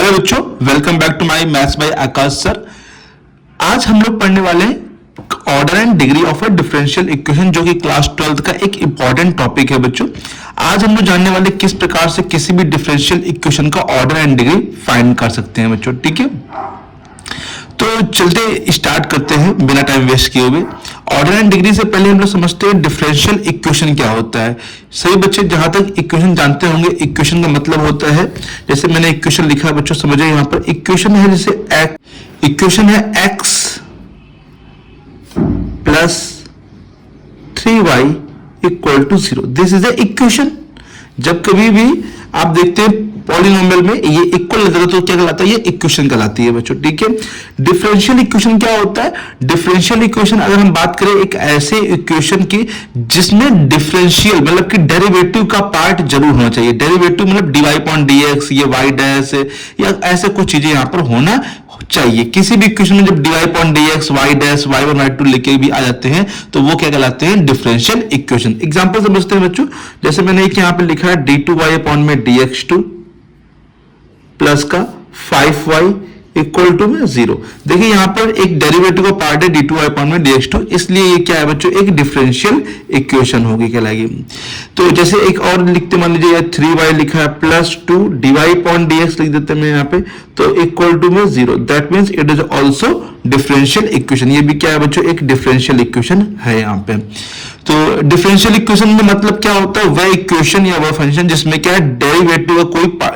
Hello बच्चों, welcome back to my maths by Aakash sir. आज हम लोग पढ़ने वाले हैं order and degree of a differential equation, जो कि क्लास 12 का एक इंपॉर्टेंट टॉपिक है बच्चों। आज हम लोग जानने वाले किस प्रकार से किसी भी डिफरेंशियल इक्वेशन का ऑर्डर एंड डिग्री फाइंड कर सकते हैं बच्चों। ठीक है, तो चलते स्टार्ट करते हैं बिना टाइम वेस्ट किए हुए। ऑर्डर एंड डिग्री से पहले हम लोग समझते हैं डिफरेंशियल इक्वेशन क्या होता है। सभी बच्चे जहां तक इक्वेशन जानते होंगे, इक्वेशन का मतलब होता है, जैसे मैंने इक्वेशन लिखा है बच्चों, समझिए यहाँ पर इक्वेशन है, जैसे इक्वेशन है x plus 3y equal to 0। This is a equation. जब कभी भी आप देखते हैं पॉलिनोमियल में ये इक्वल नजर तो क्या कहलाता है, ये इक्वेशन कहलाती है बच्चों। ठीक है, डिफरेंशियल इक्वेशन क्या होता है? डिफरेंशियल इक्वेशन अगर हम बात करें एक ऐसे इक्वेशन की जिसमें डिफरेंशियल मतलब कि डेरिवेटिव का पार्ट जरूर होना चाहिए। डेरिवेटिव मतलब dy अपॉन dx, ये y डैश या ऐसे कुछ चीजें यहां पर होना चाहिए। किसी भी इक्वेशन में जब dy upon dx, y dash, y1 y2 लिखे भी आ जाते हैं तो वो क्या कहलाते हैं, डिफरेंशियल इक्वेशन। एग्जांपल समझते हैं बच्चों, जैसे मैंने एक यहां पे लिखा है d2y अपॉन में dx2 प्लस का 5y इक्वल टू में 0। देखिए यहां पर एक डेरिवेटिव का पार्ट है d2y अपॉन में dx2, इसलिए ये क्या है बच्चों, एक डिफरेंशियल इक्वेशन होगी कहलाएगी। तो जैसे एक और लिखते, मान लीजिए 3y लिखा है प्लस 2 dy अपॉन dx लिख देते हैं मैं यहाँ पे, तो इक्वल टू में 0। That means it is also differential equation. ये भी क्या है बच्चों, एक डिफरेंशियल इक्वेशन है यहाँ पे। तो डिफरेंशियल इक्वेशन में मतलब क्या होता है, वह इक्वेशन या वह फंक्शन जिसमें क्या है डेरिवेटिव का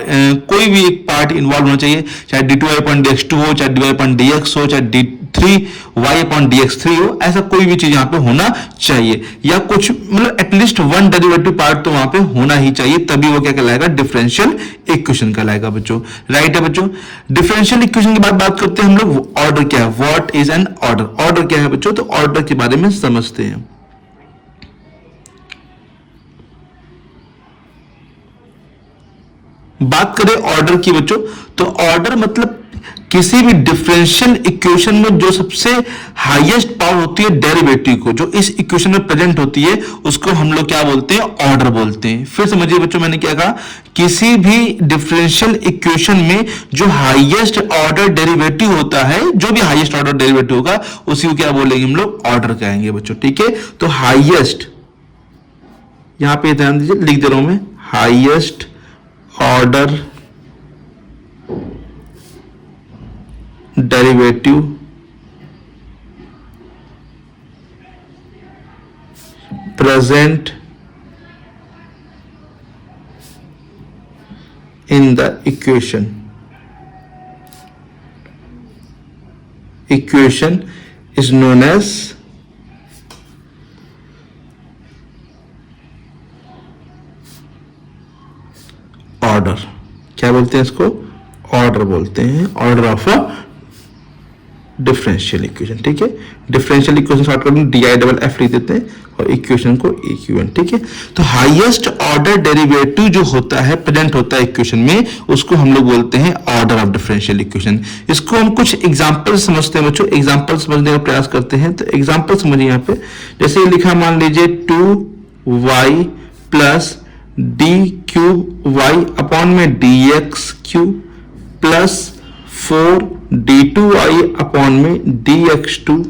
कोई भी एक पार्ट इन्वॉल्व होना चाहिए, चाहे d2y अपॉन dx2 हो, चाहे dy अपॉन dx हो, चाहे d3y अपॉन dx3 हो, ऐसा कोई भी चीज यहाँ पे होना चाहिए, या कुछ मतलब एटलीस्ट वन डेरिवेटिव पार्ट तो वहां पे होना ही चाहिए, तभी वो क्या कहलाएगा, डिफरेंशियल इक्वेशन कहलाएगा बच्चों। राइट है बच्चों। डिफरेंशियल इक्वेशन के बाद बात करते हैं हम लोग ऑर्डर क्या है, what is an order. Order क्या है बच्चों, तो ऑर्डर के बारे में समझते हैं। बात करें ऑर्डर की बच्चों, तो ऑर्डर मतलब किसी भी डिफरेंशियल इक्वेशन में जो सबसे हाईएस्ट पावर होती है डेरिवेटिव को, जो इस इक्वेशन में प्रेजेंट होती है, उसको हम लोग क्या बोलते हैं, ऑर्डर बोलते हैं। फिर समझिए बच्चों, मैंने क्या कहा, किसी भी डिफरेंशियल इक्वेशन में जो हाईएस्ट ऑर्डर डेरिवेटिव होता है, जो भी हाईएस्ट ऑर्डर डेरिवेटिव होगा उसी को क्या बोलेंगे हम लोग, ऑर्डर कहेंगे बच्चों। ठीक है, तो हाईएस्ट, यहां पे ध्यान दीजिए, लिख दे रहा हूं मैं, highest order derivative present in the equation is known as order. क्या बोलते हैं इसको, ऑर्डर बोलते हैं, order of a differential equation. ठीक है, डिफरेंशियल इक्वेशन शॉर्ट करके DI लिख देते हैं और इक्वेशन को EQN। ठीक है, तो हाईएस्ट ऑर्डर डेरिवेटिव जो होता है, प्रेजेंट होता है इक्वेशन में, उसको हम लोग बोलते हैं ऑर्डर ऑफ डिफरेंशियल इक्वेशन। इसको हम कुछ एग्जांपल समझते हैं बच्चों, एग्जांपल समझने का प्रयास करते हैं। तो एग्जांपल समझिए यहाँ पे, जैसे लिखा, मान लीजिए 2y plus d cube y upon में dx cube plus 4 d2y upon में dx2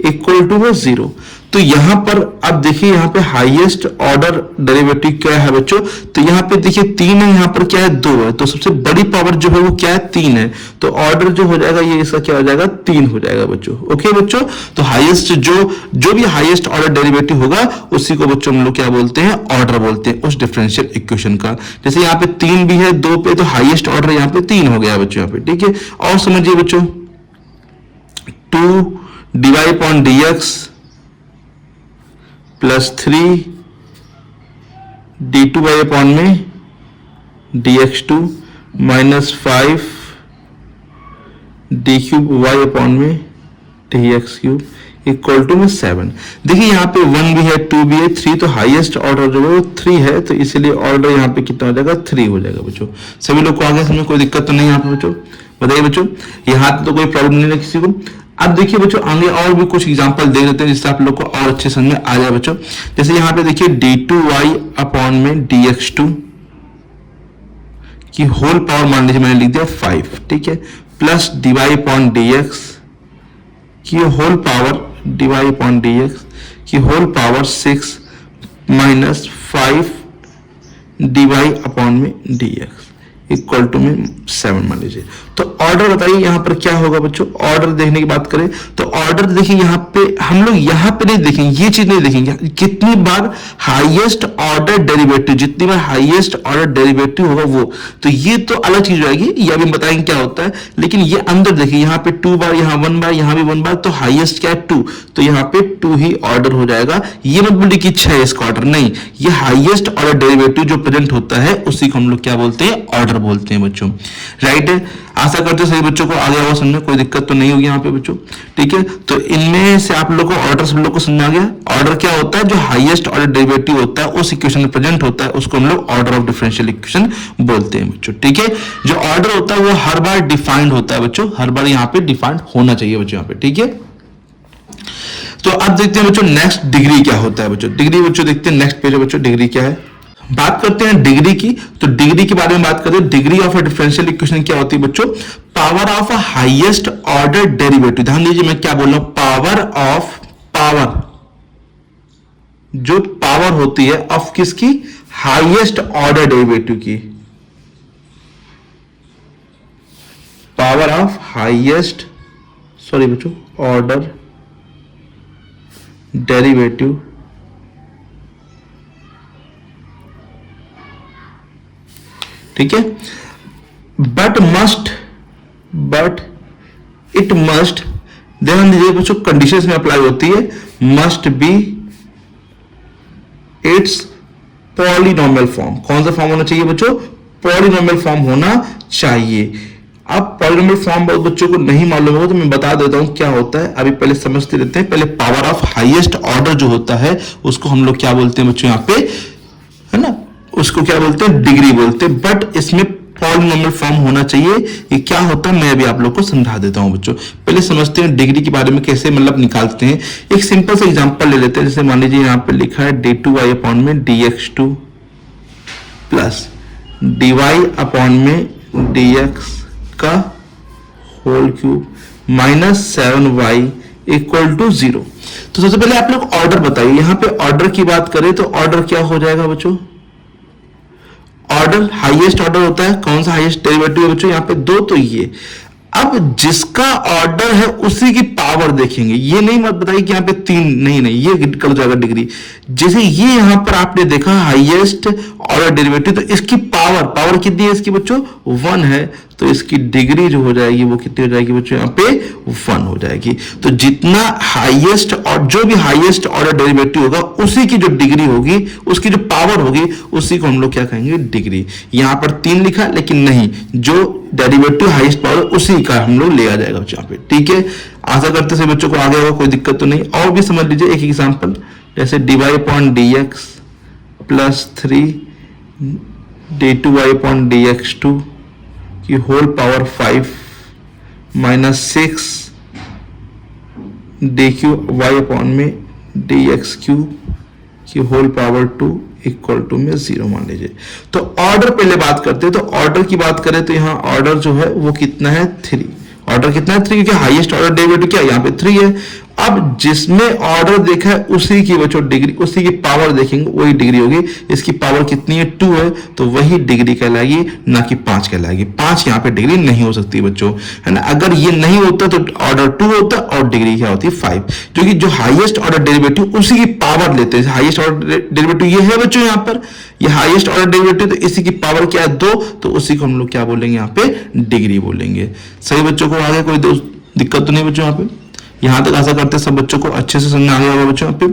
इक्वल टू 0। तो यहां पर अब देखिए, यहां पे हाईएस्ट ऑर्डर डेरिवेटिव क्या है बच्चों, तो यहां पे देखिए 3 है, यहां पर क्या है 2 है, तो सबसे बड़ी पावर जो है वो क्या है, 3 है। तो ऑर्डर जो हो जाएगा ये इसका क्या हो जाएगा, 3 हो जाएगा बच्चों। ओके बच्चों, तो हाईएस्ट जो भी हाईएस्ट ऑर्डर डेरिवेटिव होगा उसी को बच्चों हम लोग क्या बोलते हैं, ऑर्डर बोलते हैं उस डिफरेंशियल इक्वेशन का। जैसे यहाँ पे 3 भी है 2 पे, तो हाईएस्ट ऑर्डर यहाँ पे 3 हो गया बच्चों यहाँ पे। ठीक है, और समझिए बच्चों, 2 dy upon dx plus 3 d2y upon में dx2 minus 5 d cube y upon में dx क्यूब इक्वल टू में 7। देखिए यहाँ पे 1 भी है 2 भी है 3, तो हाईएस्ट ऑर्डर जो है वो 3 है, तो इसलिए ऑर्डर यहाँ पे कितना हो जाएगा, 3 हो जाएगा बच्चों। सभी लोग को आगे समझ, कोई दिक्कत तो नहीं यहाँ पे बच्चों, बताइए बच्चों, यहाँ तो कोई प्रॉब्लम नहीं है किसी को। अब देखिए बच्चों, आगे और भी कुछ एग्जांपल दे देते हैं जिससे आप लोग को और अच्छे समझ में आ जाए बच्चों। जैसे यहाँ पे देखिए d2y अपॉन में dx2 कि होल पावर मान लीजिए मैंने लिख दिया 5, ठीक है, प्लस dy अपॉन dx कि whole power dy upon dx कि whole power 6 minus 5 dy upon में dx इक्वल टू में 7 मान लीजिए। तो ऑर्डर बताइए यहां पर क्या होगा बच्चों। ऑर्डर देखने की बात करें तो ऑर्डर देखिए यहां पे हम लोग यहां पे नहीं देखेंगे, ये चीज नहीं देखेंगे कितनी बार हाईएस्ट ऑर्डर डेरिवेटिव, जितनी बार हाईएस्ट ऑर्डर डेरिवेटिव होगा वो, तो ये तो अलग चीज होगी, ये अभी बताएंगे क्या होता है। लेकिन ये अंदर देखिए यहाँ पे 2 बार, यहाँ 1 बार, यहाँ भी 1 बार, तो हाईएस्ट क्या है 2, तो यहाँ पे 2 ही ऑर्डर हो जाएगा। ये मत बोलिए कि 6 इसका ऑर्डर, नहीं, ये हाईएस्ट ऑर्डर डेरिवेटिव जो प्रेजेंट होता है उसी को हम लोग क्या बोलते हैं, ऑर्डर बोलते हैं बच्चों। राइट है, आशा करते हैं सभी बच्चों को आगे आगे समझ में कोई दिक्कत तो नहीं होगी यहाँ पे बच्चों, ठीक है। तो इनमें से आप लोगों को ऑर्डर सब लोग को समझ आ गया। ऑर्डर क्या होता है, जो हाईएस्ट ऑर्डर डेरिवेटिव होता है उस इक्वेशन में प्रेजेंट होता है उसको हम लोग ऑर्डर ऑफ डिफरेंशियल इक्वेशन बोलते हैं बच्चों, ठीक है। जो ऑर्डर होता है वो हर बार डिफाइंड होता है बच्चों, हर बार यहाँ पे डिफाइंड होना चाहिए बच्चों यहाँ पे, ठीक है। तो अब देखते हैं बच्चों नेक्स्ट डिग्री क्या होता है बच्चों। डिग्री बच्चों देखते हैं नेक्स्ट पेज बच्चों, डिग्री क्या है। बात करते हैं डिग्री की, तो डिग्री के बारे में बात करते हैं। Degree of a differential equation क्या होती है बच्चों, power of a highest order derivative. ध्यान दीजिए मैं क्या बोल रहा हूं, पावर ऑफ, पावर जो पावर होती है ऑफ किसकी, हाईएस्ट ऑर्डर डेरिवेटिव की, पावर ऑफ हाईएस्ट, सॉरी बच्चों, ऑर्डर डेरिवेटिव ठीक है। बट इट मस्ट, ध्यान दीजिए बच्चों कंडीशंस में अप्लाई होती है, must be it's polynomial form. कौन सा फॉर्म होना चाहिए बच्चों, पॉलिनोमियल फॉर्म होना चाहिए। अब पॉलिनोमियल फॉर्म बहुत बच्चों को नहीं मालूम होगा तो मैं बता देता हूं क्या होता है, अभी पहले समझते रहते हैं। पहले पावर ऑफ हाईएस्ट ऑर्डर जो होता है उसको हम लोग क्या बोलते हैं बच्चों यहाँ पे, है ना, उसको क्या बोलते हैं, डिग्री बोलते हैं। बट इसमें पॉलिनोमियल फॉर्म होना चाहिए। ये क्या होता है मैं अभी आप लोग को समझा देता हूं बच्चों। पहले समझते हैं डिग्री के बारे में कैसे मतलब निकालते हैं। एक सिंपल सा एग्जांपल ले लेते हैं, जैसे मान लीजिए यहाँ पे लिखा है d2y अपॉन में dx2 प्लस dy अपॉन में dx का whole cube minus 7y equal to 0। तो सबसे पहले आप लोग ऑर्डर बताइए। यहां पे ऑर्डर की बात करें तो ऑर्डर क्या हो जाएगा बच्चों, ऑर्डर हाईएस्ट ऑर्डर होता है, कौन सा हाईएस्ट डेरिवेटिव है बच्चों यहाँ पे 2, तो ये। अब जिसका ऑर्डर है उसी की पावर देखेंगे, ये नहीं मत बताइए कि यहाँ पे 3, नहीं, ये कर जाएगा डिग्री। जैसे ये यहां पर आपने देखा हाईएस्ट ऑर्डर डेरिवेटिव, तो इसकी पावर कितनी है इसकी बच्चों, 1 है, तो इसकी डिग्री जो हो जाएगी वो कितनी हो जाएगी बच्चों यहाँ पे 1 हो जाएगी। तो जितना हाईएस्ट और जो भी हाईएस्ट ऑर्डर डेरिवेटिव होगा उसी की जो डिग्री होगी, उसकी जो पावर होगी उसी को हम लोग क्या कहेंगे, डिग्री। यहां पर 3 लिखा लेकिन नहीं, जो डेरिवेटिव हाईएस्ट पावर उसी का हम लोग ले आ जाएगा बच्चों यहाँ पे, ठीक है। आशा करते से बच्चों को आगे होगा, कोई दिक्कत तो नहीं। और भी समझ लीजिए एक एग्जांपल, जैसे dy upon dx plus 3 d2y upon dx2 की whole power 5 minus 6 dqy upon में dx क्यूब की होल पावर 2 इक्वल टू में 0 मान लीजिए। तो ऑर्डर पहले बात करते हैं, तो ऑर्डर की बात करें तो यहाँ ऑर्डर जो है वो कितना है, 3। ऑर्डर कितना है, 3, क्योंकि हाईएस्ट ऑर्डर डेरिवेटिव क्या है यहाँ पे 3 है। अब जिसमें ऑर्डर देखा है उसी की बच्चों डिग्री, उसी की पावर देखेंगे वही डिग्री होगी। इसकी पावर कितनी है, 2 है, तो वही डिग्री कहलाएगी, ना कि 5 कहलाएगी। 5 यहाँ पे डिग्री नहीं हो सकती बच्चों, है ना। अगर ये नहीं होता तो ऑर्डर 2 होता और डिग्री क्या होती है 5, क्योंकि जो हाईएस्ट ऑर्डर डेरिवेटिव उसी की पावर लेते हैं। हाईएस्ट ऑर्डर डेरिवेटिव ये है बच्चों यहाँ पर, ये हाईएस्ट ऑर्डर डेरिवेटिव, तो इसी की पावर क्या है 2, तो उसी को हम लोग क्या बोलेंगे यहाँ पे, डिग्री बोलेंगे। सही बच्चों को आगे कोई दिक्कत तो नहीं बच्चों यहाँ पे। यहां तक आशा करते हैं सब बच्चों को अच्छे से समझ आ गया होगा बच्चों यहाँ पे।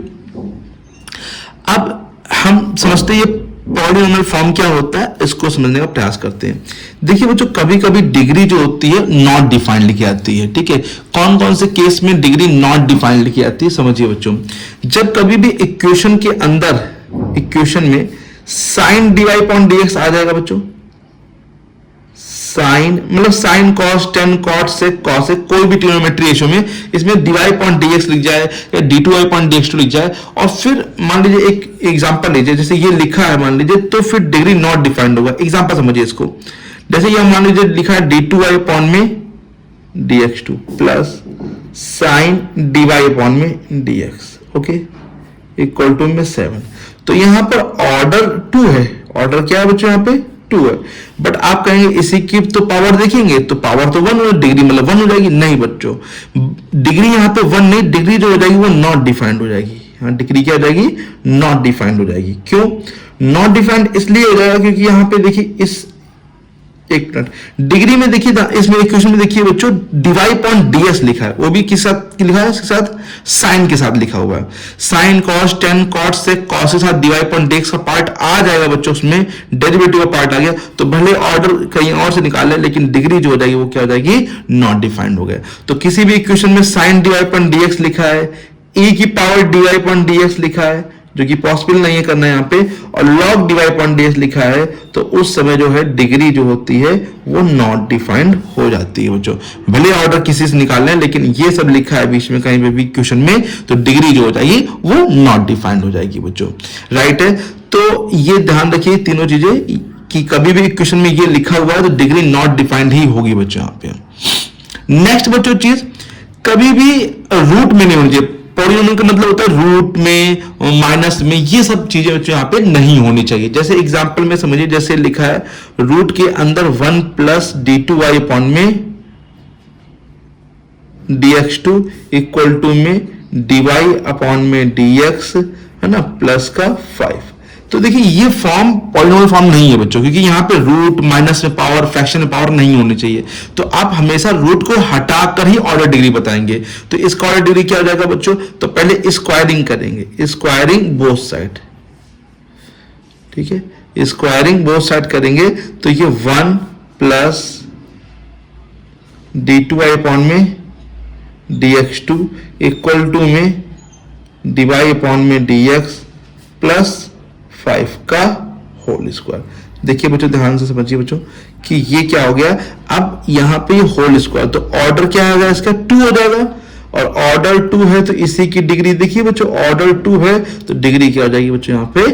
अब हम समझते हैं ये पॉलिनोमियल फॉर्म क्या होता है, इसको समझने का प्रयास करते हैं। देखिए बच्चों कभी कभी डिग्री जो होती है नॉट डिफाइंड लिखी आती है, ठीक है। कौन कौन से केस में डिग्री नॉट डिफाइंड लिखी आती है समझिए बच्चों। जब कभी भी इक्वेशन के अंदर, इक्वेशन में साइन dy अपॉन dx आ जाएगा बच्चों, साइन मतलब साइन कॉस, टेन कॉट से कॉस, कोई भी ट्रिग्नोमेट्री रेशियो में इसमें dy अपॉन dx लिख जाए या d2y अपॉन dx2 लिख जाए, और फिर मान लीजिए एक एग्जांपल लीजिए, जैसे ये लिखा है मान लीजिए, तो फिर डिग्री नॉट डिफाइंड होगा। एग्जांपल समझिए इसको, जैसे ये मान लीजिए लिखा है d2y अपॉन में dx2 plus sign dy upon में dx, ओके, इक्वल टू में 7। तो यहां पर ऑर्डर 2 है, ऑर्डर क्या है बच्चों, यहां पे 2 है। बट आप कहेंगे इसी की तो पावर देखेंगे तो पावर तो 1 हो, डिग्री मतलब 1 हो जाएगी। नहीं बच्चों, डिग्री यहां पे 1 नहीं, डिग्री जो हो जाएगी वो नॉट डिफाइंड हो जाएगी। हाँ, डिग्री क्या हो जाएगी, नॉट डिफाइंड हो जाएगी। क्यों नॉट डिफाइंड, इसलिए हो जाएगा क्योंकि यहां पे देखिए इस, एक मिनट, डिग्री में देखिए इसमें इक्वेशन में देखिए बच्चों dy अपॉन ds लिखा है, वो भी किस साथ लिखा है, इसके साथ साइन के साथ लिखा हुआ है। साइन कॉस टेन कॉट से कॉस के साथ dy अपॉन dx का पार्ट आ जाएगा बच्चों, उसमें डेरिवेटिव का पार्ट आ गया। तो भले ऑर्डर कहीं और से निकाले लेकिन डिग्री जो हो जाएगी वो क्या हो जाएगी, नॉट डिफाइंड हो गया। तो किसी भी इक्वेशन में साइन dy अपॉन dx लिखा है, e की पावर dy अपॉन dx लिखा है, जो कि पॉसिबल नहीं है करना यहाँ पे, और log dy अपॉन dx लिखा है, तो उस समय जो है डिग्री जो होती है वो नॉट डिफाइंड हो जाती है बच्चों। भले ऑर्डर किसी से निकाल लें लेकिन ये सब लिखा है बीच में कहीं पे भी क्वेश्चन में, तो डिग्री जो हो जाएगी वो नॉट डिफाइंड हो जाएगी बच्चों, राइट है। तो ये ध्यान रखिए तीनों चीजें कि कभी भी क्वेश्चन में ये लिखा हुआ है तो डिग्री नॉट डिफाइंड ही होगी बच्चों यहाँ पे। नेक्स्ट बच्चों चीज, कभी भी रूट में नहीं होनी चाहिए। पॉलिनोमियल का मतलब होता है रूट में, माइनस में, ये सब चीजें यहाँ पे नहीं होनी चाहिए। जैसे एग्जांपल में समझिए, जैसे लिखा है रूट के अंदर 1 प्लस d2y अपॉन में dx2 इक्वल टू में dy अपॉन में dx, है ना, प्लस का 5। तो देखिए ये फॉर्म पॉलिनोमियल फॉर्म नहीं है बच्चों, क्योंकि यहाँ पे रूट, माइनस में पावर, फ्रैक्शन में पावर नहीं होनी चाहिए। तो आप हमेशा रूट को हटाकर ही ऑर्डर डिग्री बताएंगे। तो इसका ऑर्डर डिग्री क्या हो जाएगा बच्चों, तो पहले स्क्वायरिंग करेंगे, स्क्वायरिंग बोथ साइड, ठीक है, स्क्वायरिंग बोथ साइड करेंगे तो ये 1 प्लस d2y अपॉन में dx2 इक्वल टू में dy अपॉन में dx प्लस 5 का होल स्क्वायर। देखिए बच्चों ध्यान से समझिए बच्चों कि ये क्या हो गया, अब यहां पे होल स्क्वायर, तो ऑर्डर क्या आ गया इसका, 2 हो जाएगा, और ऑर्डर 2 है तो इसी की डिग्री देखिए बच्चों, ऑर्डर 2 है तो डिग्री क्या हो जाएगी बच्चों, यहाँ पे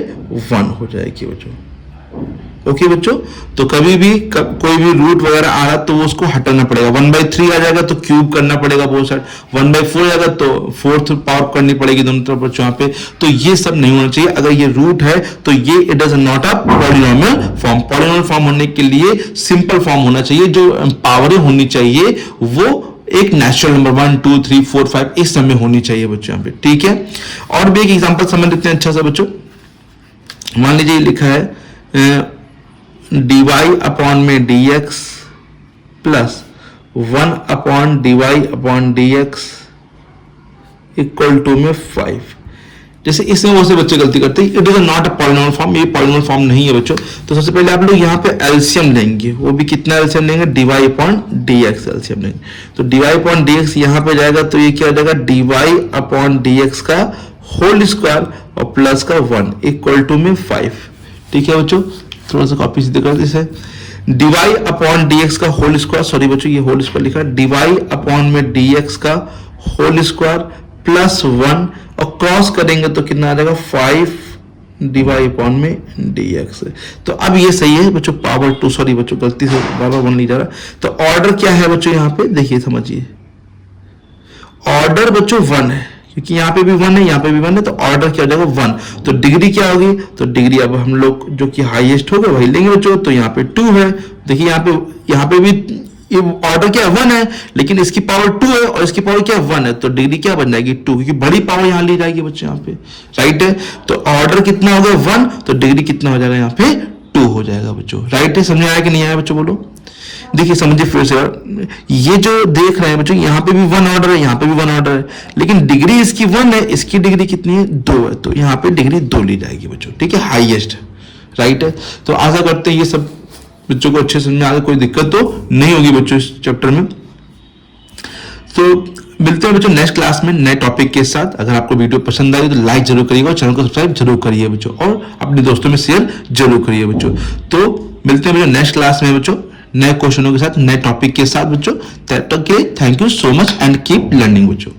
1 हो जाएगी बच्चों। ओके बच्चों, तो कभी भी कोई भी रूट वगैरह आ रहा तो वो उसको हटाना पड़ेगा। 1/3 आ जाएगा तो क्यूब करना पड़ेगा बोथ साइड, 1/4 जाएगा तो 4th पावर करनी पड़ेगी दोनों तरफ बच्चों यहाँ पे। तो ये सब नहीं होना चाहिए। अगर ये रूट है तो ये it is not a polynomial form. Polynomial form होने के लिए सिंपल फॉर्म होना चाहिए, जो पावरें होनी चाहिए वो एक नेचुरल नंबर 1 2 3 4 5 इस समय होनी चाहिए बच्चों यहाँ पे, ठीक है। और भी एक एग्जांपल समझ लेते हैं अच्छा सा बच्चों। मान लीजिए लिखा है dy अपॉन में dx plus 1 upon dy upon dx equal to में 5। जैसे इसमें वो से बच्चे गलती करते हैं, it is not a polynomial form, ये पॉलिनोमियल फॉर्म नहीं है बच्चों। तो सबसे पहले आप लोग यहाँ पे एलसीएम लेंगे, वो भी कितना एलसीएम लेंगे, dy अपॉन dx एलसीएम लेंगे। तो dy अपॉन dx यहाँ पे जाएगा तो ये क्या हो जाएगा, dy अपॉन dx का होल स्क्वायर और प्लस का 1 इक्वल टू में 5, ठीक है बच्चों। थोड़ा सा कॉपी सीधे कर दीजिए, dy अपॉन dx का होल स्क्वायर, सॉरी बच्चों ये होल स्क्वायर लिखा है, dy अपॉन में dx का होल स्क्वायर प्लस 1 और क्रॉस करेंगे तो कितना आ जाएगा 5 dy अपॉन में dx। तो अब ये सही है बच्चों, पावर 2, सॉरी बच्चों गलती से पावर 1 नहीं जा रहा। तो ऑर्डर क्या है बच्चों यहाँ पे देखिए समझिए, ऑर्डर बच्चों 1 है, क्योंकि यहाँ पे भी 1 है यहाँ पे भी 1 है, तो ऑर्डर क्या हो जाएगा 1। तो डिग्री क्या होगी, तो डिग्री अब हम लोग जो कि हाईएस्ट होगा वही लेंगे बच्चों। तो यहाँ पे 2 है, देखिए यहाँ पे भी ऑर्डर क्या 1 है, लेकिन इसकी पावर 2 है और इसकी पावर क्या 1 है, तो डिग्री क्या बन जाएगी 2, क्योंकि बड़ी पावर यहाँ ली जाएगी बच्चों यहाँ पे, राइट है। तो ऑर्डर कितना हो गया 1, तो डिग्री कितना हो जाएगा यहाँ पे 2 हो जाएगा बच्चों, राइट है। समझ आया कि नहीं आया बच्चों, बोलो। देखिए समझिए फिर से, ये जो देख रहे हैं बच्चों यहाँ पे भी 1 ऑर्डर है, यहाँ पे भी 1 ऑर्डर है, लेकिन डिग्री इसकी 1 है, इसकी डिग्री कितनी है 2 है, तो यहाँ पे डिग्री 2 ली जाएगी बच्चों, ठीक है, हाईएस्ट, राइट है। तो आशा करते हैं ये सब बच्चों को अच्छे समझ में आ गया, कोई दिक्कत तो नहीं होगी बच्चों इस चैप्टर में। तो मिलते हैं बच्चों नेक्स्ट क्लास में नए टॉपिक के साथ। अगर आपको वीडियो पसंद आई तो लाइक जरूर करिएगा और चैनल को सब्सक्राइब जरूर करिए बच्चों, और अपने दोस्तों में शेयर जरूर करिए बच्चों। तो मिलते हैं बच्चों नेक्स्ट क्लास में बच्चों, नए क्वेश्चनों के साथ, नए टॉपिक के साथ बच्चों। तब तक के लिए thank you so much and keep learning बच्चों।